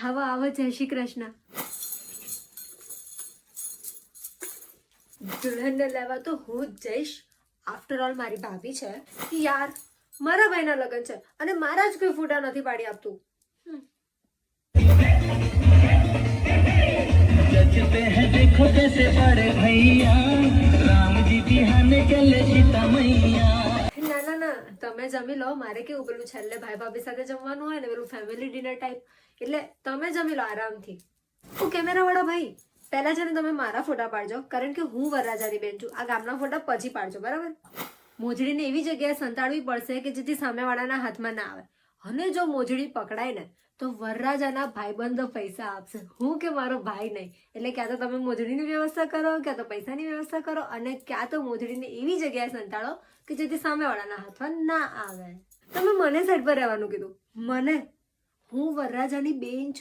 આવો આવો, જય શ્રી કૃષ્ણ. દુલ્હનને લેવા તો હું જ જઈશ. આફ્ટર ઓલ મારી ભાભી છે. યાર, મારા ભાઈના લગ્ન છે અને મારા જ કોઈ ફોટા નથી પાડી આપતું. जचते हैं देखो कैसे बड़े भैया राम जी बिहाने चले सीता मैया. ના ના ના, તમે જમી લો. મારે કેવું પેલું છેલ્લે ભાઈ ભાભી સાથે જમવાનું હોય ને, પેલું ફેમિલી ડિનર ટાઈપ. એટલે તમે જમી લો આરામથી. હું કેમેરા વાળો ભાઈ, પહેલા છે ને તમે મારા ફોટા પાડજો, કારણ કે હું વરરાજાની બેન છું. આ ગામના ફોટા પછી પાડજો, બરાબર? મોજડીને એવી જગ્યાએ સંતાડવી પડશે કે જેથી સામેવાળાના હાથમાં ના આવે. અને જો મોજડી પકડાય ને તો વરરાજાના ભાઈબંધો પૈસા આપશે, હું કે મારો ભાઈ નહીં. એટલે ક્યાં તો તમે મોજડીની વ્યવસ્થા કરો, ક્યાં તો પૈસાની વ્યવસ્થા કરો, અને ક્યાં તો મોજડીને એવી જગ્યાએ સંતાડો કે જેથી સામેવાળાના હાથમાં ના આવે. તમે મને સાઈડ પર રહેવાનું કીધું. મને? હું વરરાજાની બેન છું.